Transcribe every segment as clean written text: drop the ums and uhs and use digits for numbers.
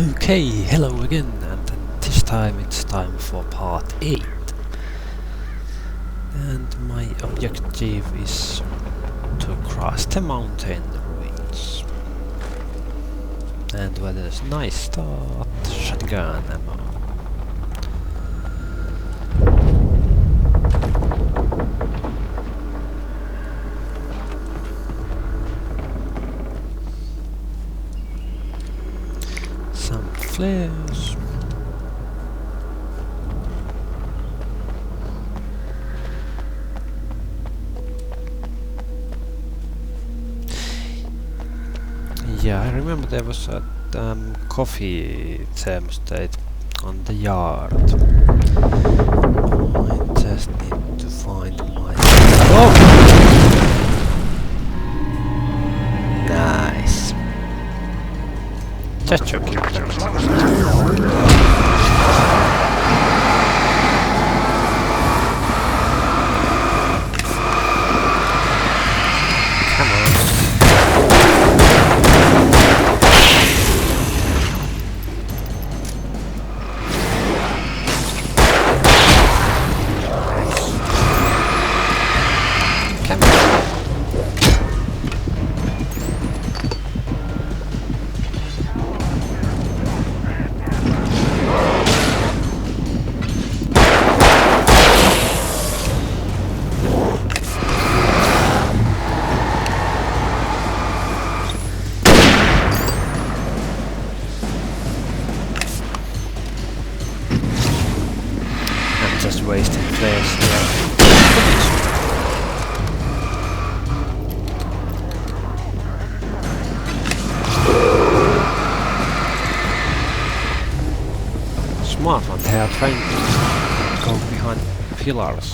Okay, hello again, and this time it's time for part 8. And my objective is to cross the mountain ruins. And where there's nice start, shotgun ammo. Some flares. Yeah, I remember there was a coffee thermostat on the yard. I just need to find my... Oh! Nice. Just joking. Come on. Come on. Just wasting flares here. Smart one, they are trying to go behind pillars.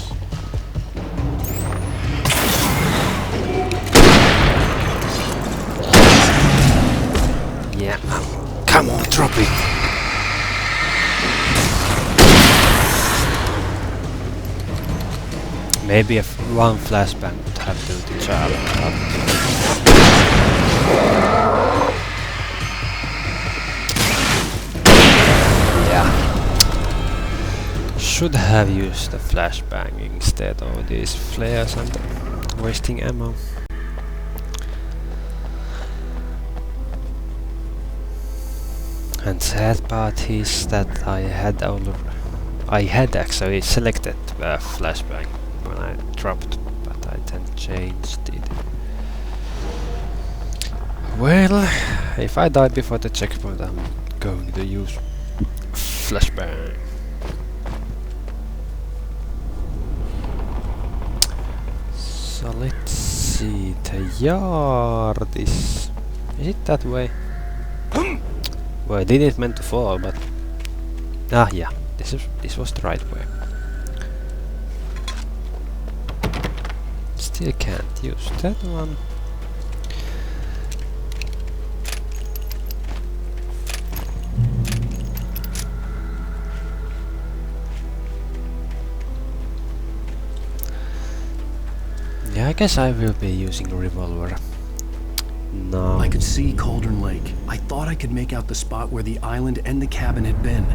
Yeah, come on, drop it! Maybe if one flashbang would have to do the job. Yeah. Should have used the flashbang instead of these flares and wasting ammo. And sad part is that I had actually selected the flashbang when I dropped, but I then changed it. Well, if I died before the checkpoint, I'm going to use flashbang. So let's see, the yard is it that way? Well, I didn't meant to fall, but yeah, this was the right way. Still can't use that one. Yeah, I guess I will be using a revolver. No. I could see Cauldron Lake. I thought I could make out the spot where the island and the cabin had been.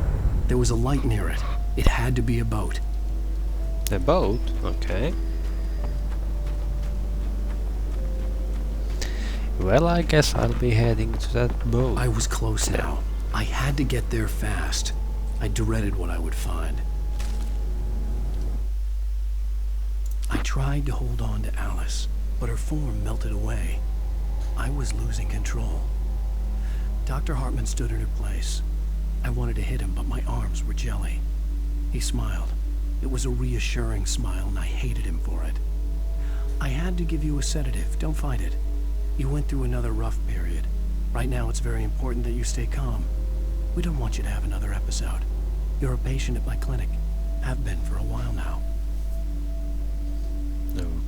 There was a light near it. It had to be a boat. A boat? Okay. Well, I guess I'll be heading to that boat. I was close now. I had to get there fast. I dreaded what I would find. I tried to hold on to Alice, but her form melted away. I was losing control. Dr. Hartman stood in her place. I wanted to hit him, but my arms were jelly. He smiled. It was a reassuring smile, and I hated him for it. I had to give you a sedative. Don't fight it. You went through another rough period. Right now, it's very important that you stay calm. We don't want you to have another episode. You're a patient at my clinic. Have been for a while now.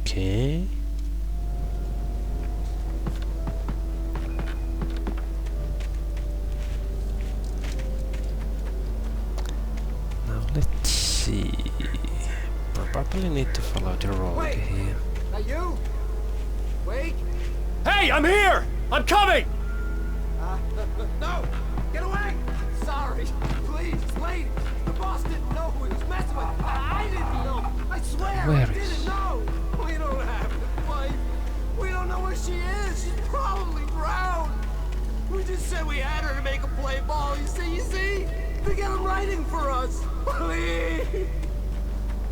Okay. Now let's see. I probably need to follow the road here. That you? Wait! Hey, I'm here! I'm coming! No! Get away! Where is she? No, we don't have the wife. We don't know where she is. She's probably drowned. We just said we had her to make a play ball. You see? They got him writing for us. Please.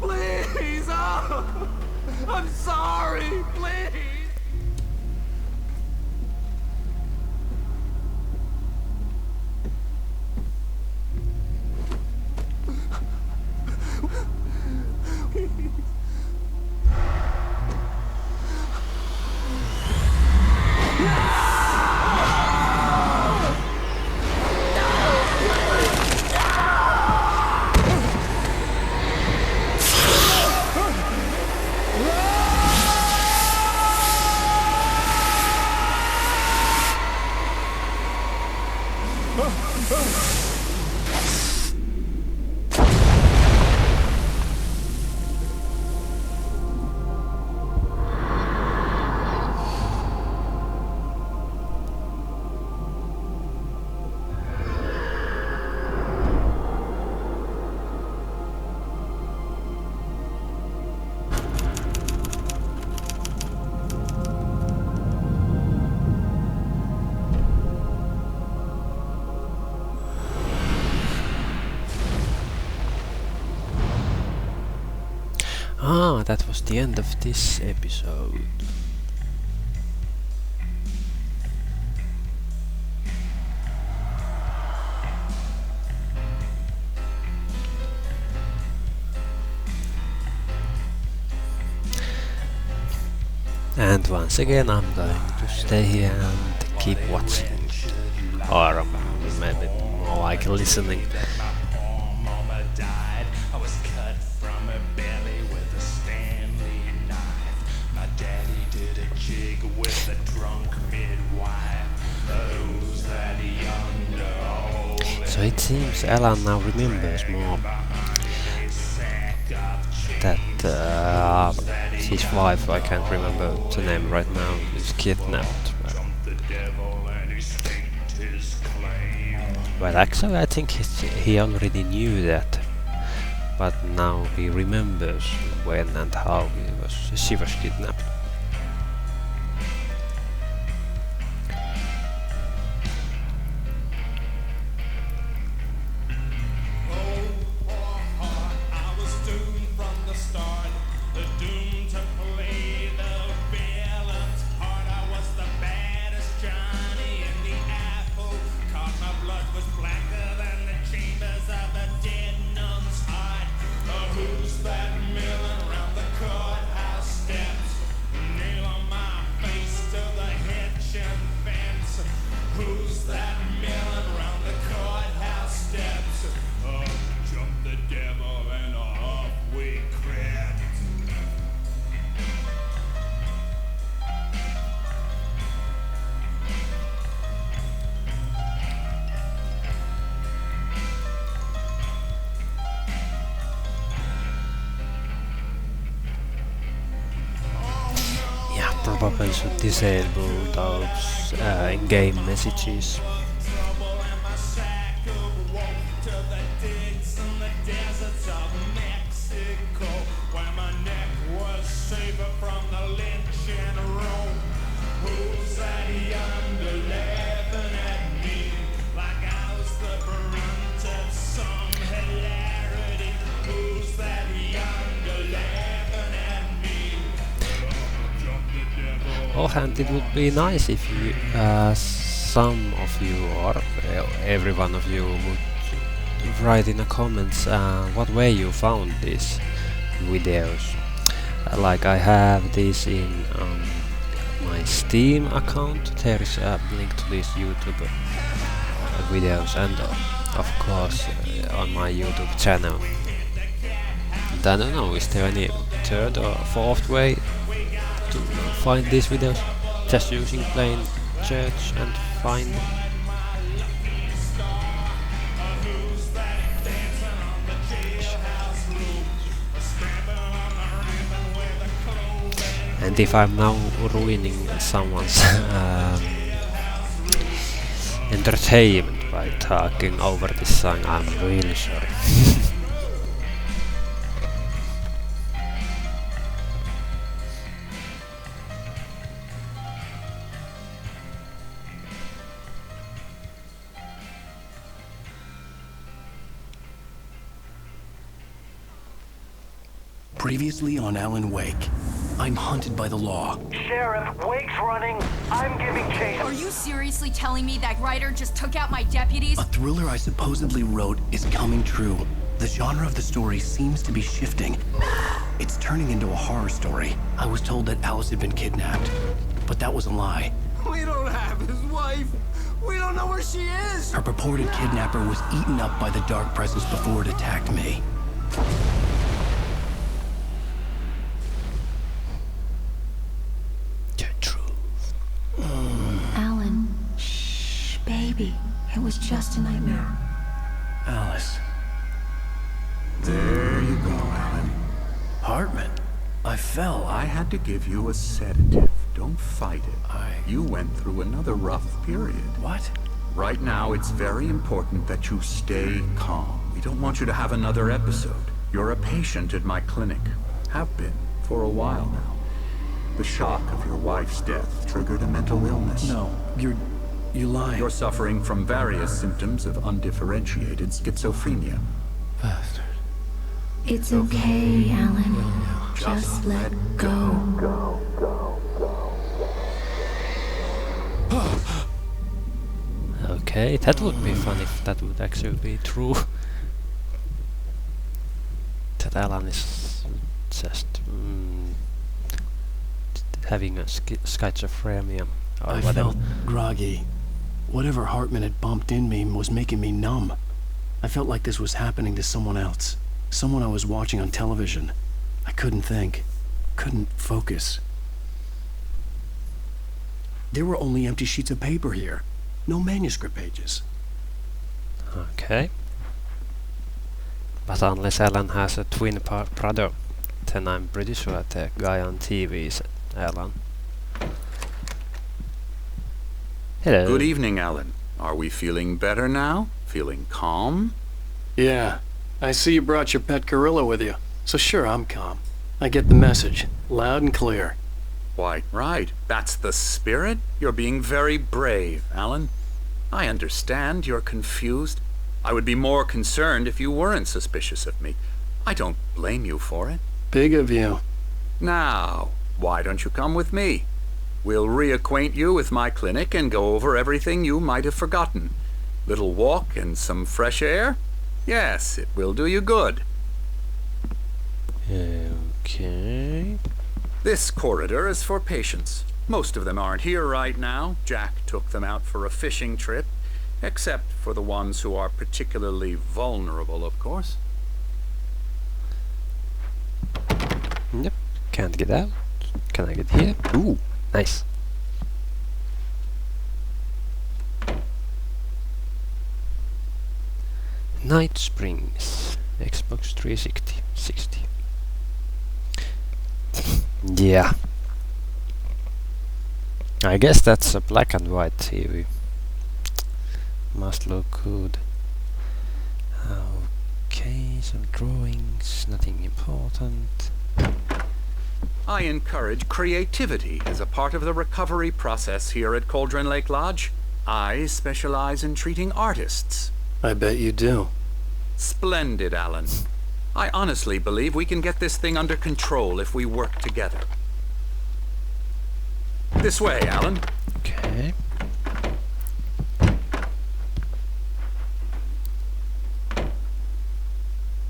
Please. Oh, I'm sorry. Please. Ah, that was the end of this episode. And once again I'm going to stay here and keep watching. Or maybe more like listening. So it seems Alan now remembers more that his wife, I can't remember the name right now, is kidnapped. Well, actually I think he already knew that, but now he remembers when and how she was kidnapped. Probably should disable those in-game messages. And it would be nice if you, some of you or every one of you would write in the comments what way you found these videos. Like I have this in my Steam account, there is a link to these YouTube videos, and of course on my YouTube channel. And I don't know, is there any third or fourth way to find these videos? Just using plain search and find. And if I'm now ruining someone's entertainment by talking over this song, I'm really sorry. Previously on Alan Wake. I'm hunted by the law. Sheriff, Wake's running. I'm giving chase. Are you seriously telling me that writer just took out my deputies? A thriller I supposedly wrote is coming true. The genre of the story seems to be shifting. It's turning into a horror story. I was told that Alice had been kidnapped, but that was a lie. We don't have his wife. We don't know where she is. Her purported kidnapper was eaten up by the dark presence before it attacked me. Alan, shh, baby. It was just a nightmare. Alice. There you go, Alan. Hartman. I fell. I had to give you a sedative. Don't fight it. I- You went through another rough period. What? Right now, it's very important that you stay calm. We don't want you to have another episode. You're a patient at my clinic. Have been for a while now. The shock of your wife's death triggered a mental illness. No, you lied. You're suffering from various symptoms of undifferentiated schizophrenia. Bastard. It's okay, Alan. Just let go. Okay, that would be fun if that would actually be true. That Alan is just having a schizophrenia or I whatever. felt groggy. Whatever Hartman had bumped in me was making me numb. I felt like this was happening to someone else. Someone I was watching on television. I couldn't think. Couldn't focus. There were only empty sheets of paper here. No manuscript pages. Okay. But unless Alan has a twin brother, then I'm pretty sure the guy on TV is Alan. Hello. Good evening, Alan. Are we feeling better now? Feeling calm? Yeah. I see you brought your pet gorilla with you. So sure, I'm calm. I get the message. Loud and clear. Why, right. That's the spirit. You're being very brave, Alan. I understand you're confused. I would be more concerned if you weren't suspicious of me. I don't blame you for it. Big of you. Now, why don't you come with me? We'll reacquaint you with my clinic and go over everything you might have forgotten. Little walk and some fresh air? Yes, it will do you good. Okay. This corridor is for patients. Most of them aren't here right now. Jack took them out for a fishing trip, except for the ones who are particularly vulnerable, of course. Yep. Can't get out. Can I get here? Ooh, nice. Night Springs. Xbox 360. Yeah. I guess that's a black and white TV. Must look good. Okay, some drawings, nothing important. I encourage creativity as a part of the recovery process here at Cauldron Lake Lodge. I specialize in treating artists. I bet you do. Splendid, Alan. I honestly believe we can get this thing under control if we work together. This way, Alan. Okay.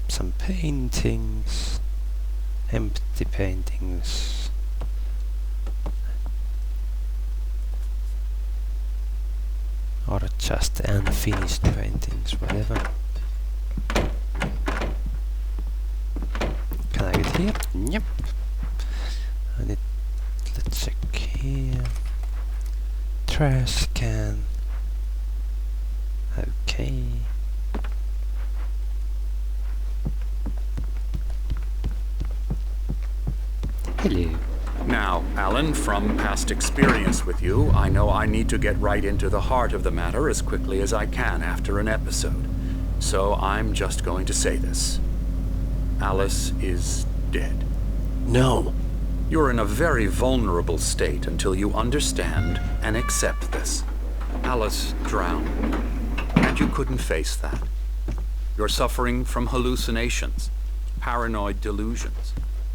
Some paintings. Empty paintings. Or just unfinished paintings, whatever. Can I get here? Yep. Let's check here. Trash can. Okay. Hello. Now, Alan, from past experience with you, I know I need to get right into the heart of the matter as quickly as I can after an episode. So I'm just going to say this. Alice is dead. No. You're in a very vulnerable state until you understand and accept this. Alice drowned, and you couldn't face that. You're suffering from hallucinations, paranoid delusions.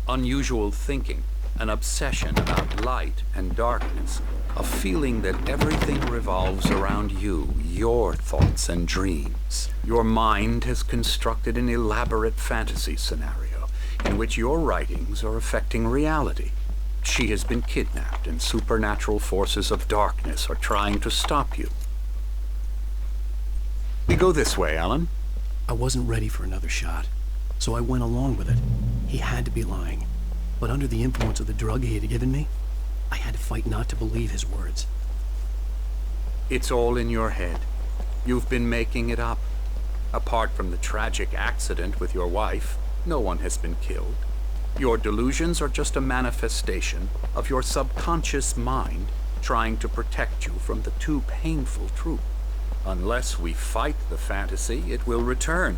unusual thinking, an obsession about light and darkness, a feeling that everything revolves around you, your thoughts and dreams. Your mind has constructed an elaborate fantasy scenario in which your writings are affecting reality. She has been kidnapped and supernatural forces of darkness are trying to stop you. We go this way, Alan. I wasn't ready for another shot, so I went along with it. He had to be lying. But under the influence of the drug he had given me, I had to fight not to believe his words. It's all in your head. You've been making it up. Apart from the tragic accident with your wife, no one has been killed. Your delusions are just a manifestation of your subconscious mind trying to protect you from the too painful truth. Unless we fight the fantasy, it will return.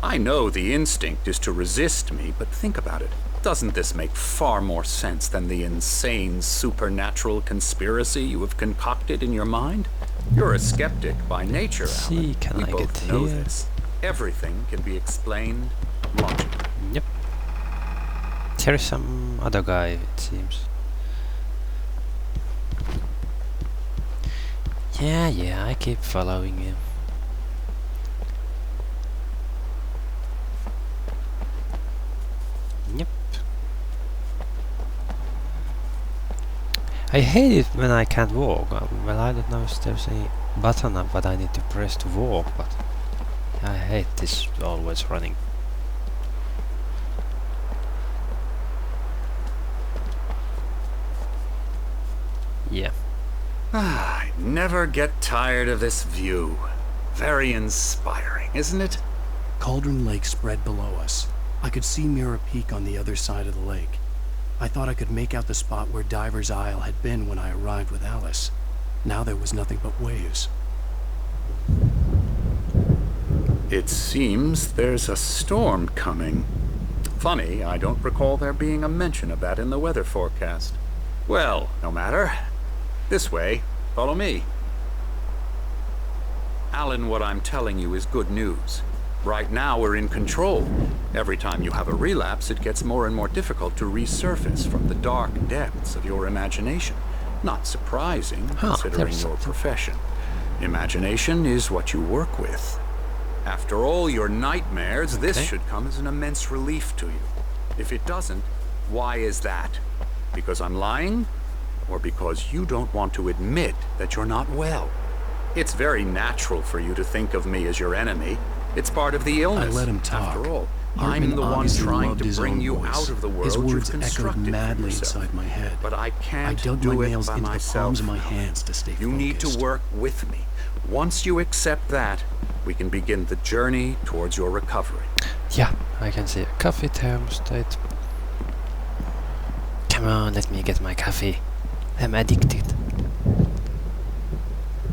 I know the instinct is to resist me, but think about it. Doesn't this make far more sense than the insane supernatural conspiracy you have concocted in your mind? You're a skeptic by nature, Alan. We both know this. Everything can be explained logically. Yep. There is some other guy, it seems. Yeah, I keep following him. Yep. I hate it when I can't walk. Well, I don't know if there's any button up that I need to press to walk, but I hate this always running. Yeah. I never get tired of this view. Very inspiring, isn't it? Cauldron Lake spread below us. I could see Mirror Peak on the other side of the lake. I thought I could make out the spot where Diver's Isle had been when I arrived with Alice. Now there was nothing but waves. It seems there's a storm coming. Funny, I don't recall there being a mention of that in the weather forecast. Well, no matter. This way. Follow me. Alan, what I'm telling you is good news. Right now we're in control. Every time you have a relapse, it gets more and more difficult to resurface from the dark depths of your imagination. Not surprising, considering your profession. Imagination is what you work with. After all your nightmares, this should come as an immense relief to you. If it doesn't, why is that? Because I'm lying? Or because you don't want to admit that you're not well? It's very natural for you to think of me as your enemy. It's part of the illness. I let him talk. After all, Hartman I'm the one trying to bring you voice. out of the world his words you've echoed constructed madly for yourself. inside my head. But I can't I dug do my it nails by into myself. the palms of my hands to stay You focused. need to work with me. Once you accept that, we can begin the journey towards your recovery. Yeah, I can see a coffee thermostat. Come on, let me get my coffee. I'm addicted.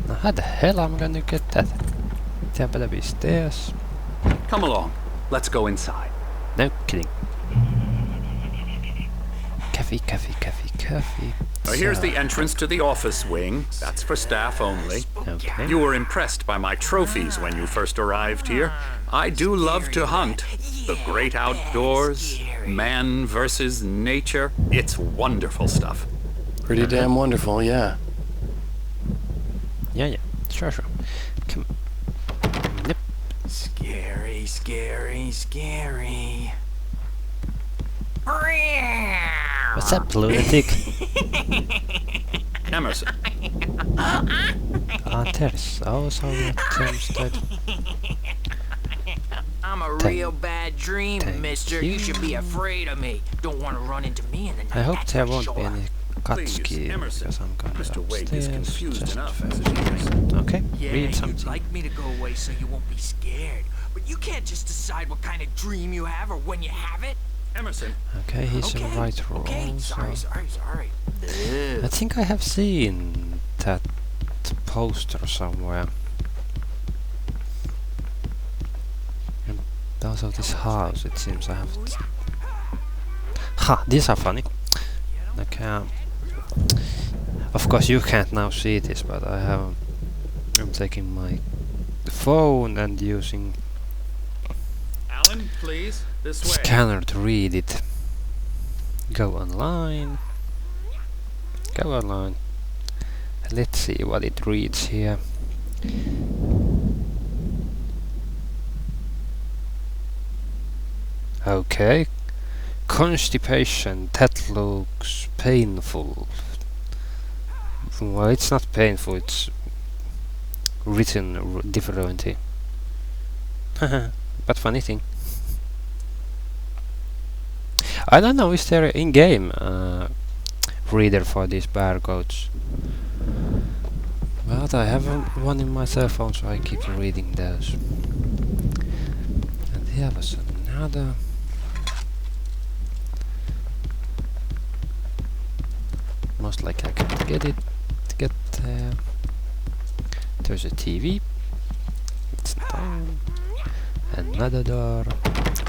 Now how the hell am I gonna get that? There better be stairs. Come along. Let's go inside. No kidding. Coffee. Here's the entrance to the office wing. That's for staff only. Okay. You were impressed by my trophies when you first arrived here. I do love to hunt. The great outdoors, man versus nature. It's wonderful stuff. Pretty damn wonderful, yeah. Yeah. Sure. Come on. Yep. Scary. What's up, lunatic? Emerson. There's also a thermostat. I'm a real bad dream, mister. You should be afraid of me. Don't want to run into me in the night. I hope there won't be any Please, cutscene Emerson. because I'm going Mr. Wake is downstairs. confused Just enough as it is. okay, Yeah, read you'd something. like me to go away so you won't be scared. But you can't just decide what kind of dream you have or when you have it. Emerson. Okay, he's in right role. Okay, sorry. I think I have seen that poster somewhere. And also this house, it seems I have... Ha! These are funny. Like, of course you can't now see this, but I'm taking my phone and using Alan, please, this way. scanner to read it. Go online. Go online. Let's see what it reads here. Okay. Constipation. That looks painful. Well, it's not painful, it's written differently. But funny thing. I don't know, is there an in-game reader for these barcodes? But I have one in my cell phone, so I keep reading those. And here was another. Most likely I can't get it. Get there. There's a TV. It's down. Another door.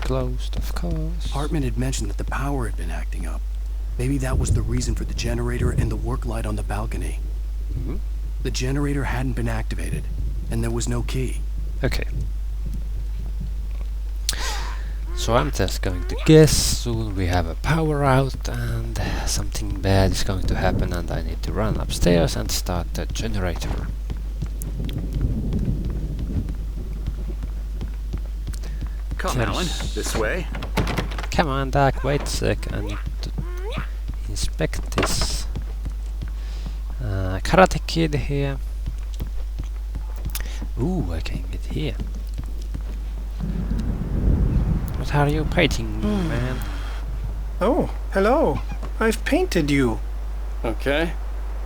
Closed, of course. Hartman had mentioned that the power had been acting up. Maybe that was the reason for the generator and the work light on the balcony. Mm-hmm. The generator hadn't been activated, and there was no key. Okay. So I'm just going to guess soon we have a power out and something bad is going to happen and I need to run upstairs and start the generator. Come, Alan, this way. Come on, Doc, wait a sec, I need to inspect this. Karate Kid here. Ooh, I can get here. What are you painting, man? Oh, hello. I've painted you. Okay.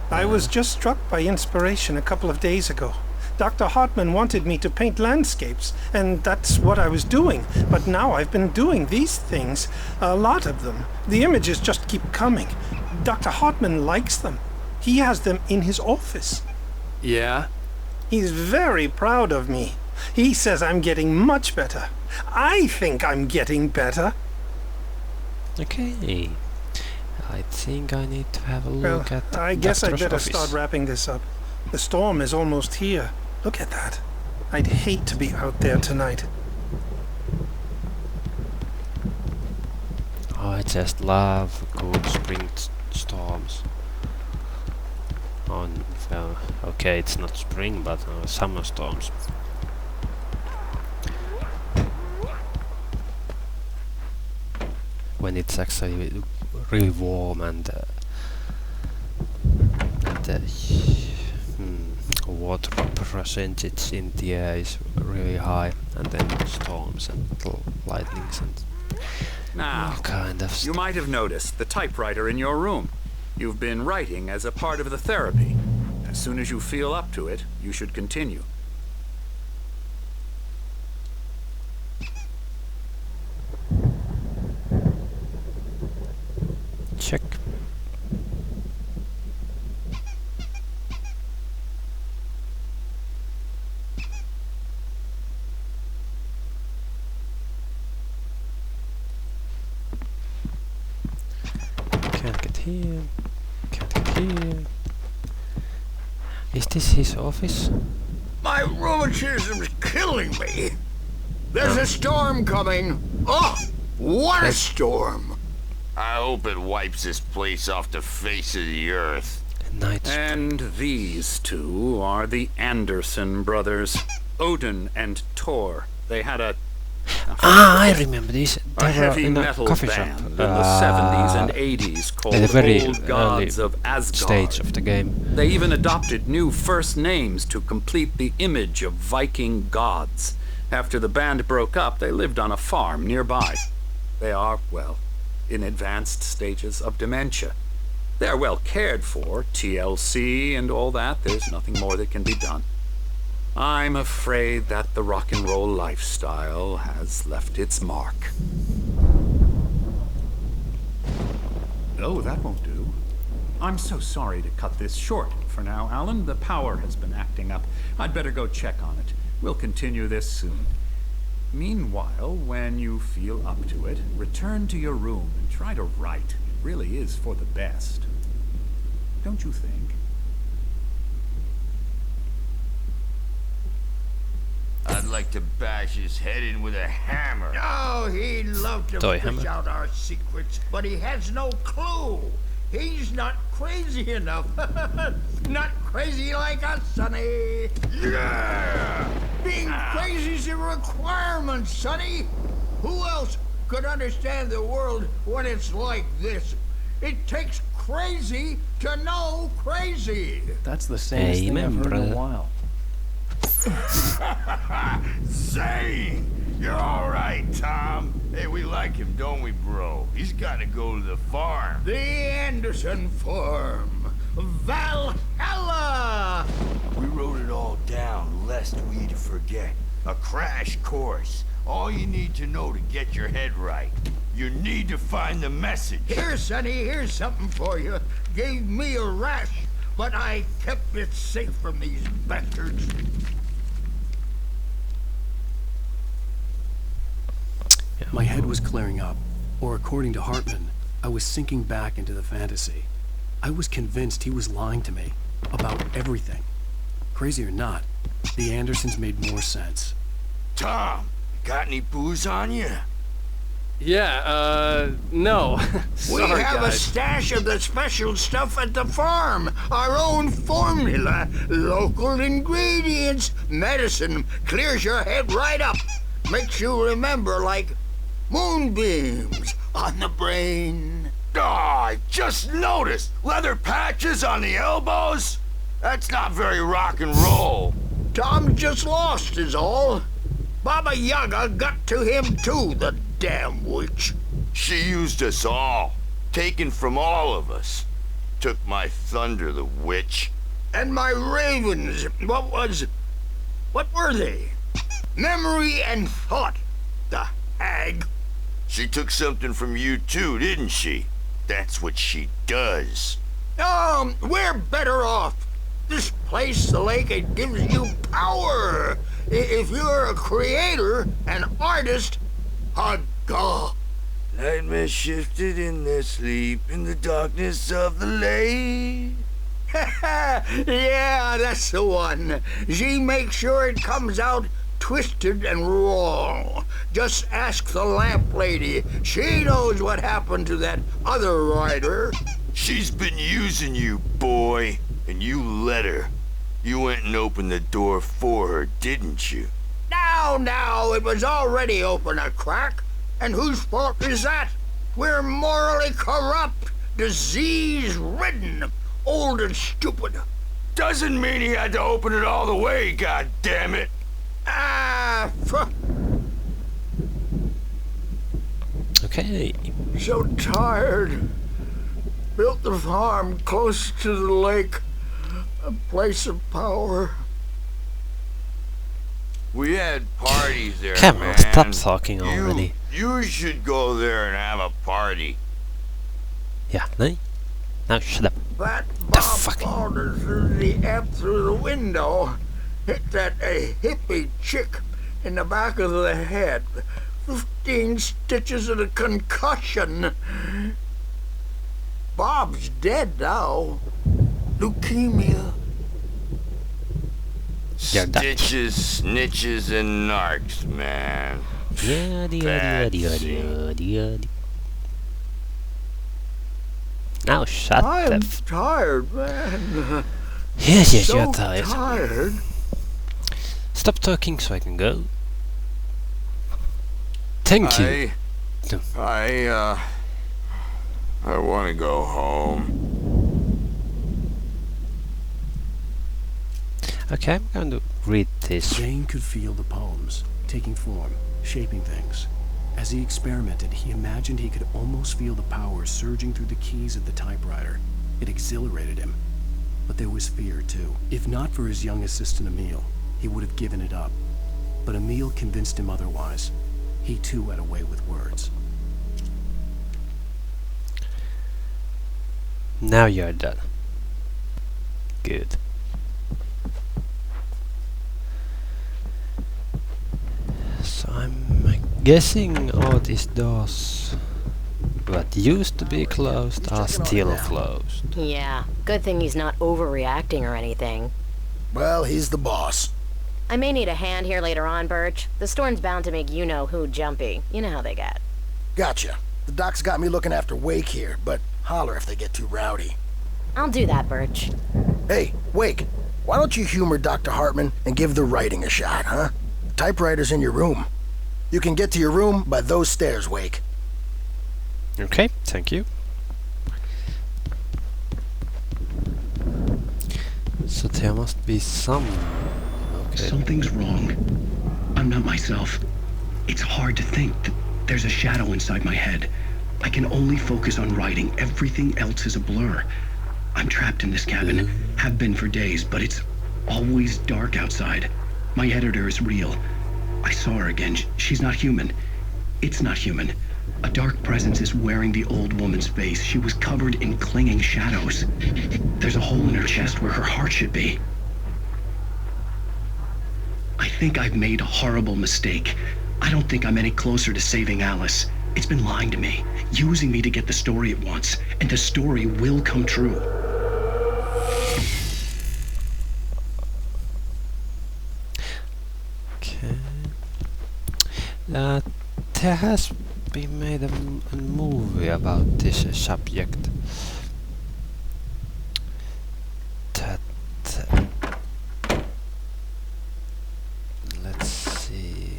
I was just struck by inspiration a couple of days ago. Dr. Hartman wanted me to paint landscapes, and that's what I was doing. But now I've been doing these things, a lot of them. The images just keep coming. Dr. Hartman likes them. He has them in his office. Yeah? He's very proud of me. He says I'm getting much better. I think I'm getting better. Okay. I think I need to have a look at the I guess I'd doctor's better office. start wrapping this up. The storm is almost here. Look at that. I'd hate to be out there tonight. Oh, I just love good spring storms. Well, okay, it's not spring, but summer storms. When it's actually really warm and water percentage in the air is really high, and then storms and lightnings and Now, all kind of you stuff. might have noticed the typewriter in your room. You've been writing as a part of the therapy. As soon as you feel up to it, you should continue. Check. Can't get here. Can't get here. Is this his office? My rheumatism's killing me. There's a storm coming. Oh, what a storm. I hope it wipes this place off the face of the earth. Night. And these two are the Anderson brothers, Odin and Tor. They had a I remember this. a They were heavy in a metal coffee band shop. in the 70s and 80s called in the very Old Gods early of Asgard. stage of the game. They even adopted new first names to complete the image of Viking gods. After the band broke up, they lived on a farm nearby. They are, well, in advanced stages of dementia. They're well cared for, TLC and all that. There's nothing more that can be done. I'm afraid that the rock and roll lifestyle has left its mark. Oh, that won't do. I'm so sorry to cut this short for now, Alan. The power has been acting up. I'd better go check on it. We'll continue this soon. Meanwhile, when you feel up to it, return to your room and try to write. It really is for the best. Don't you think? I'd I'd like to bash his head in with a hammer. Oh, he'd love to fish out our secrets, but he has no clue. He's not crazy enough. Not crazy like us, Sonny. Yeah! Being crazy's a requirement, Sonny. Who else could understand the world when it's like this? It takes crazy to know crazy. That's the sanest thing I've heard in a while. Sane! You're alright, Tom. Hey, we like him, don't we, bro? He's gotta go to the farm. The Anderson farm. Valhalla! We wrote it all down, lest we'd forget. A crash course. All you need to know to get your head right. You need to find the message. Here, Sonny, here's something for you. Gave me a rash, but I kept it safe from these bastards. My head was clearing up, or according to Hartman, I was sinking back into the fantasy. I was convinced he was lying to me about everything. Crazy or not, the Andersons made more sense. Tom, got any booze on you? Yeah, no. We Sorry, have guys. a stash of the special stuff at the farm. Our own formula. Local ingredients. Medicine clears your head right up. Makes you remember like moonbeams on the brain. Oh, I just noticed. Leather patches on the elbows? That's not very rock and roll. Tom just lost is all. Baba Yaga got to him too, the damn witch. She used us all. Taken from all of us. Took my thunder, the witch. And my ravens. What were they? Memory and thought. The hag. She took something from you too, didn't she? That's what she does. We're better off. This place, the lake, it gives you power. If you're a creator, an artist, God. Nightmare shifted in their sleep in the darkness of the lake. Yeah, that's the one. She makes sure it comes out twisted and raw. Just ask the lamp lady. She knows what happened to that other rider. She's been using you, boy, and you let her. You went and opened the door for her, didn't you? Now, it was already open a crack. And whose fault is that? We're morally corrupt, disease-ridden, old and stupid. Doesn't mean he had to open it all the way, goddammit. Okay. So tired. Built the farm close to the lake. A place of power. We had parties there, Come man. on, stop talking already. You should go there and have a party. Yeah, no? Now shut up. That Bob faltered through the ebb through the window. Hit that hippie chick in the back of the head. 15 stitches and a concussion. Bob's dead now. Leukemia. Stitches, snitches, and narcs, man. Now shut up. I'm tired, man. Yes, So you're tired. Stop talking so I can go. Thank you. I want to go home. Okay, I'm going to read this. Jane could feel the poems, taking form, shaping things. As he experimented, he imagined he could almost feel the power surging through the keys of the typewriter. It exhilarated him. But there was fear, too. If not for his young assistant Emil, he would have given it up. But Emil convinced him otherwise. He, too, had a way with words. Now you're done. Good. So I'm guessing all these doors that used to be closed are still closed. Yeah, good thing he's not overreacting or anything. Well, he's the boss. I may need a hand here later on, Birch. The storm's bound to make you-know-who jumpy. You know how they get. Gotcha. The doc's got me looking after Wake here, but holler if they get too rowdy. I'll do that, Birch. Hey, Wake, why don't you humor Dr. Hartman and give the writing a shot, huh? The typewriter's in your room. You can get to your room by those stairs, Wake. Okay, thank you. So there must be some... Okay. Something's wrong. I'm not myself. It's hard to think that there's a shadow inside my head. I can only focus on writing. Everything else is a blur. I'm trapped in this cabin. Have been for days, but it's always dark outside. My editor is real. I saw her again. She's not human. It's not human. A dark presence is wearing the old woman's face. She was covered in clinging shadows. There's a hole in her chest where her heart should be. I think I've made a horrible mistake. I don't think I'm any closer to saving Alice. It's been lying to me, using me to get the story it wants, and the story will come true. Okay. There has been made a movie about this subject. Let's see.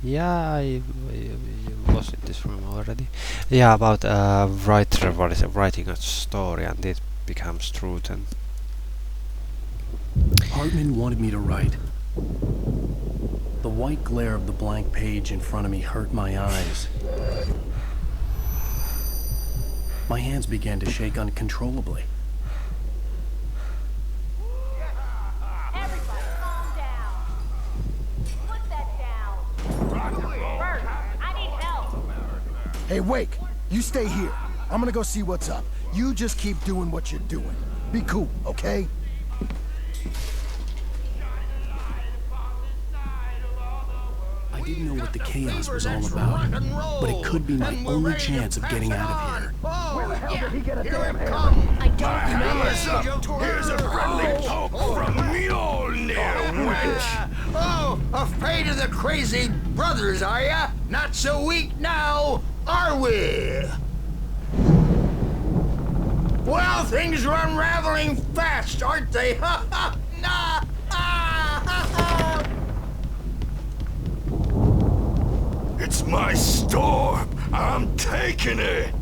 Yeah, I was in this room already. Yeah, about a writer writing a story and it becomes truth. And Hartman wanted me to write. The white glare of the blank page in front of me hurt my eyes. My hands began to shake uncontrollably. Everybody, calm down. Put that down. Bert, I need help. Hey, Wake, you stay here. I'm gonna go see what's up. You just keep doing what you're doing. Be cool, okay? I didn't know what the chaos was all about, but it could be my only chance of getting out of here. Where the hell did he get a damn hammer? I don't know. Here's a friendly poke from Mjolnir, wench. Oh, afraid of the crazy brothers, are ya? Not so weak now, are we? Well, things are unraveling fast, aren't they? Ha ha! Nah! It's my storm. I'm taking it.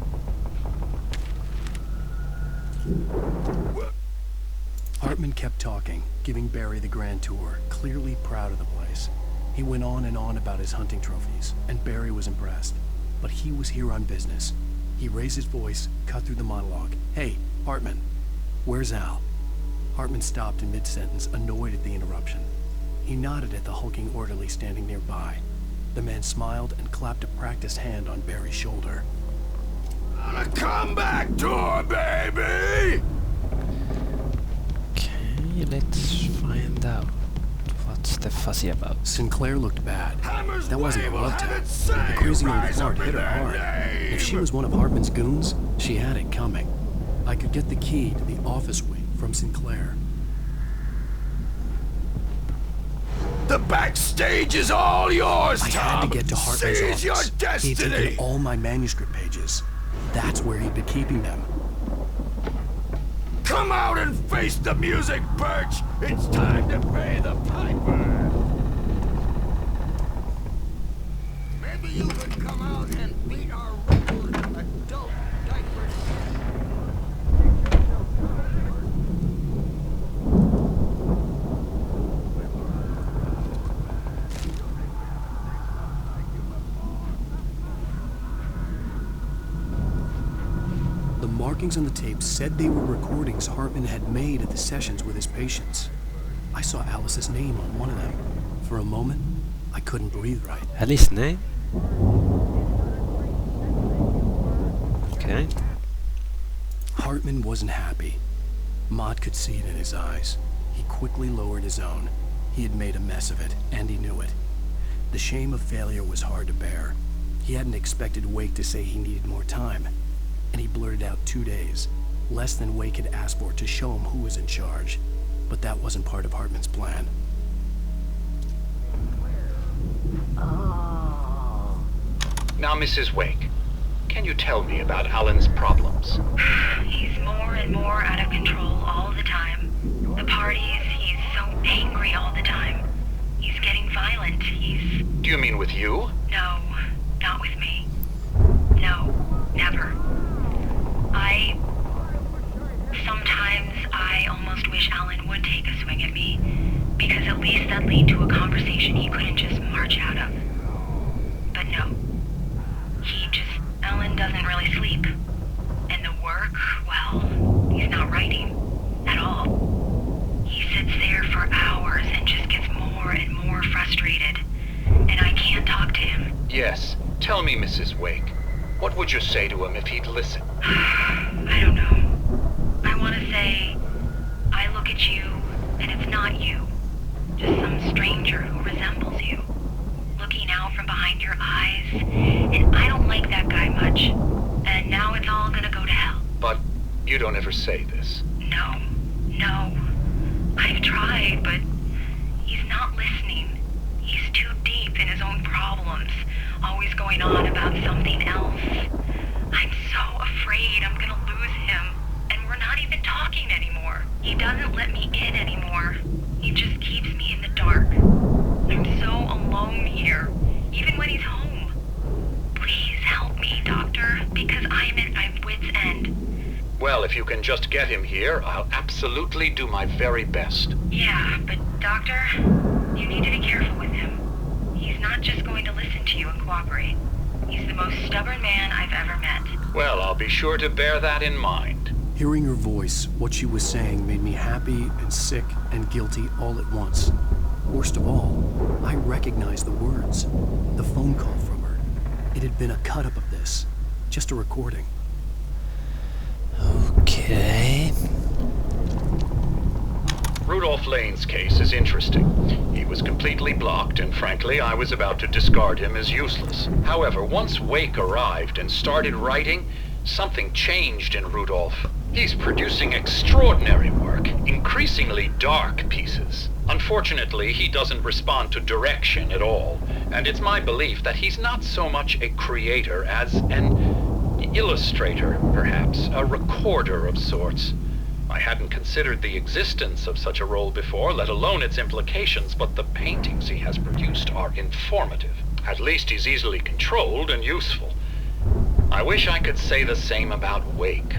Hartman kept talking, giving Barry the grand tour, clearly proud of the place. He went on and on about his hunting trophies, and Barry was impressed. But he was here on business. He raised his voice, cut through the monologue. Hey, Hartman, where's Al? Hartman stopped in mid-sentence, annoyed at the interruption. He nodded at the hulking orderly standing nearby. The man smiled and clapped a practiced hand on Barry's shoulder. On a comeback tour, baby! okay, let's find out what's the fussy about. Sinclair looked bad. That wasn't a love tap. The crazy old fart hit her hard. If she was one of Hartman's goons, she had it coming. I could get the key to the office wing from Sinclair. The backstage is all yours, I had to get to Hartman's office. Seize your He'd destiny! taken all my manuscript pages. That's where he'd been keeping them. Come out and face the music, Birch! It's time to pay the piper! Maybe you could come out and beat our rules adult diapers. The markings on the tape said they were recordings Hartman had made at the sessions with his patients. I saw Alice's name on one of them. For a moment, I couldn't breathe right. Alice's name? Okay. Hartman wasn't happy. Mott could see it in his eyes. He quickly lowered his own. He had made a mess of it, and he knew it. The shame of failure was hard to bear. He hadn't expected Wake to say he needed more time, and he blurted out 2 days. less than Wake had asked for to show him who was in charge. But that wasn't part of Hartman's plan. Now, Mrs. Wake, can you tell me about Alan's problems? He's more and more out of control all the time. The parties, he's so angry all the time. He's getting violent. Do you mean with you? No, not with me. No, never. Sometimes I almost wish Alan would take a swing at me, because at least that'd lead to a conversation he couldn't just march out of. But no. Alan doesn't really sleep. And the work, well, he's not writing at all. He sits there for hours and just gets more and more frustrated. And I can't talk to him. Yes. Tell me, Mrs. Wake. What would you say to him if he'd listen? I don't know. I want to say, I look at you, and it's not you. Just some stranger who resembles you. Looking out from behind your eyes, and I don't like that guy much. And now it's all gonna go to hell. But you don't ever say this. No. I've tried, but he's not listening. He's too deep in his own problems, always going on about something else. I'm so afraid I'm gonna lose him, and we're not even talking anymore. He doesn't let me in anymore. He just keeps me in the dark. I'm so alone here, even when he's home. Please help me, Doctor, because I'm at my wit's end. Well, if you can just get him here, I'll absolutely do my very best. Yeah, but Doctor, you need to be careful with him. He's not just going to listen to you and cooperate. He's the most stubborn man I've ever met. Well, I'll be sure to bear that in mind. Hearing her voice, what she was saying made me happy and sick and guilty all at once. Worst of all, I recognized the words. The phone call from her. It had been a cut-up of this. Just a recording. Okay. Rudolph Lane's case is interesting. He was completely blocked, and frankly, I was about to discard him as useless. However, once Wake arrived and started writing, something changed in Rudolph. He's producing extraordinary work, increasingly dark pieces. Unfortunately, he doesn't respond to direction at all, and it's my belief that he's not so much a creator as an illustrator, perhaps, a recorder of sorts. I hadn't considered the existence of such a role before, let alone its implications, but the paintings he has produced are informative. At least he's easily controlled and useful. I wish I could say the same about Wake.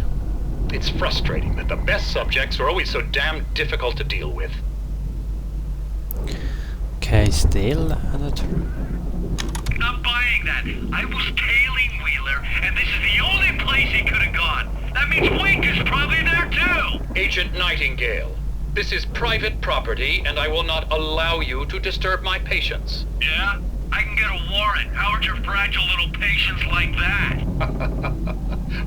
It's frustrating that the best subjects are always so damn difficult to deal with. Okay, still another. Not buying that. I was tailing Wheeler, and this is the only place he could have gone. That means Wake is probably there too! Agent Nightingale, this is private property, and I will not allow you to disturb my patients. Yeah? I can get a warrant. How are your fragile little patients like that?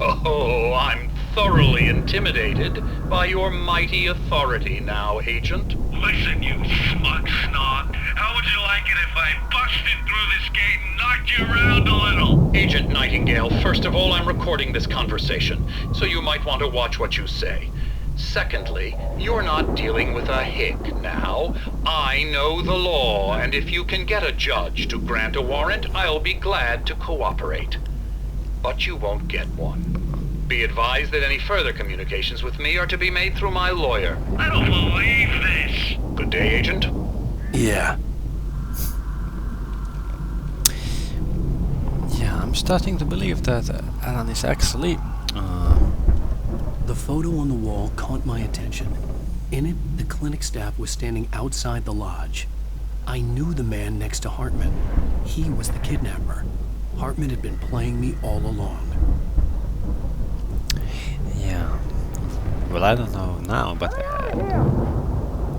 Oh, I'm thoroughly intimidated by your mighty authority now, Agent. Listen, you smug snob. How would you like it if I busted through this gate and knocked you around a little? Agent Nightingale, first of all, I'm recording this conversation, so you might want to watch what you say. Secondly, you're not dealing with a hick now. I know the law, and if you can get a judge to grant a warrant, I'll be glad to cooperate. But you won't get one. Be advised that any further communications with me are to be made through my lawyer. I don't believe this. Good day, Agent. Yeah. Yeah, I'm starting to believe that Alan is actually... The photo on the wall caught my attention. In it, the clinic staff was standing outside the lodge. I knew the man next to Hartman. He was the kidnapper. Hartman had been playing me all along. Yeah. Well, I don't know now, but...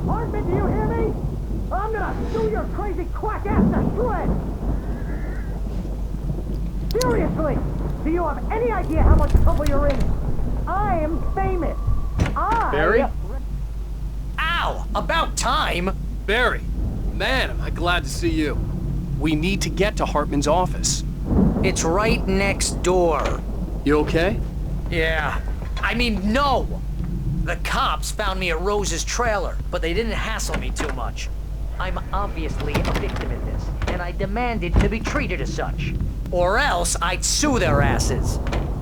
Hartman, do you hear me? I'm gonna sue your crazy quack ass to shreds! Seriously! Do you have any idea how much trouble you're in? I am famous! Barry? Ow! About time! Barry! Man, am I glad to see you. We need to get to Hartman's office. It's right next door. You okay? Yeah. I mean, no! The cops found me at Rose's trailer, but they didn't hassle me too much. I'm obviously a victim in this, and I demanded to be treated as such. Or else I'd sue their asses.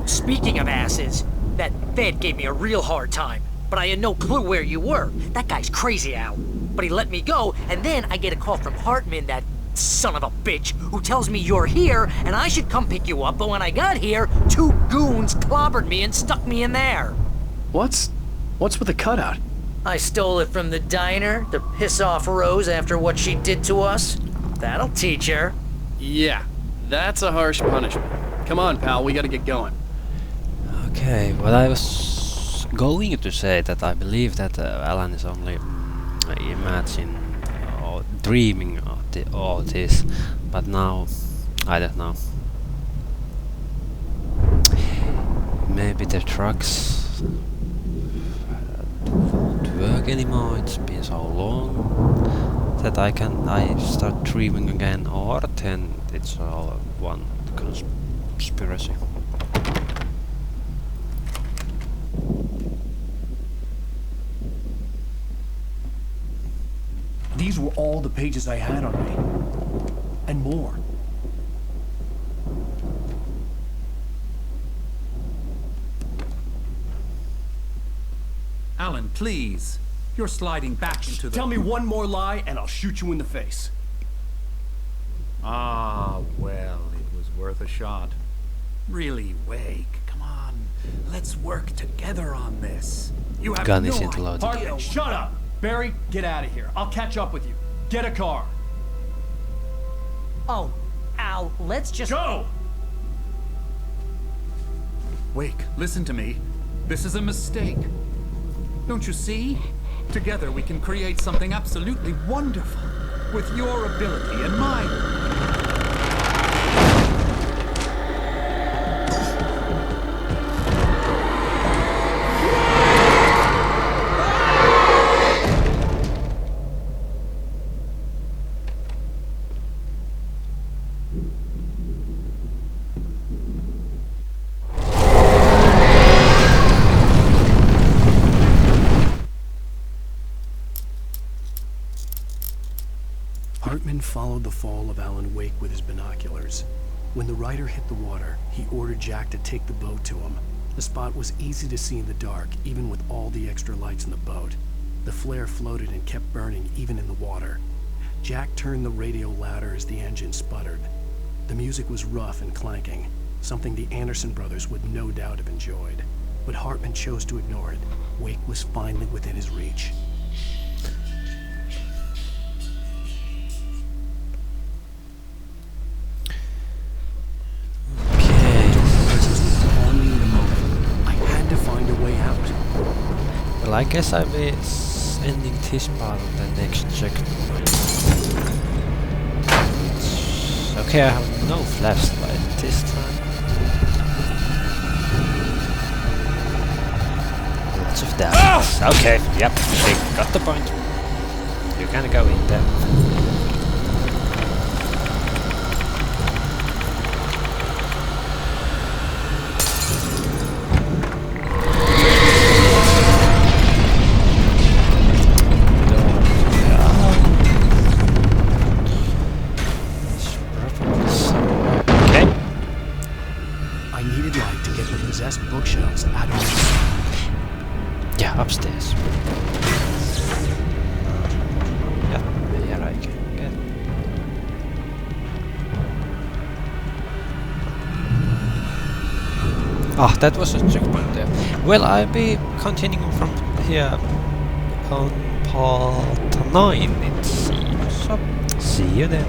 Speaking of asses, that Fed gave me a real hard time, but I had no clue where you were. That guy's crazy, Al. But he let me go, and then I get a call from Hartman, that son of a bitch, who tells me you're here, and I should come pick you up, but when I got here, 2 goons clobbered me and stuck me in there. What's with the cutout? I stole it from the diner to piss off Rose after what she did to us. That'll teach her. Yeah, that's a harsh punishment. Come on, pal, we gotta get going. Okay, well, I was going to say that I believe that Alan is only imagining or dreaming of all this, but now I don't know. Maybe the drugs won't work anymore. It's been so long that I start dreaming again, or then it's all one conspiracy. These were all the pages I had on me. And more. Alan, please. You're sliding back into the... Tell me one more lie and I'll shoot you in the face. Ah, well, it was worth a shot. Really, Wake, come on. Let's work together on this. You have Gun no is into loaded. Hartman, shut up! Barry, get out of here. I'll catch up with you. Get a car. Oh, Al, let's just... Go! Wake, listen to me. This is a mistake. Don't you see? Together we can create something absolutely wonderful. With your ability and mine. Hartman followed the fall of Alan Wake with his binoculars. When the rider hit the water, he ordered Jack to take the boat to him. The spot was easy to see in the dark, even with all the extra lights in the boat. The flare floated and kept burning even in the water. Jack turned the radio louder as the engine sputtered. The music was rough and clanking, something the Anderson brothers would no doubt have enjoyed. But Hartman chose to ignore it. Wake was finally within his reach. Well, I guess I'll be ending this part of the next checkpoint. Okay, I have no flashlight this time. Lots of damage. Okay, yep, they got the point. You're gonna go in there. Bookshelves out of the... Yeah, upstairs. Yeah, here I can get. Ah, that was a checkpoint there. Well, I'll be continuing from here on part 9, it seems. So, see you then.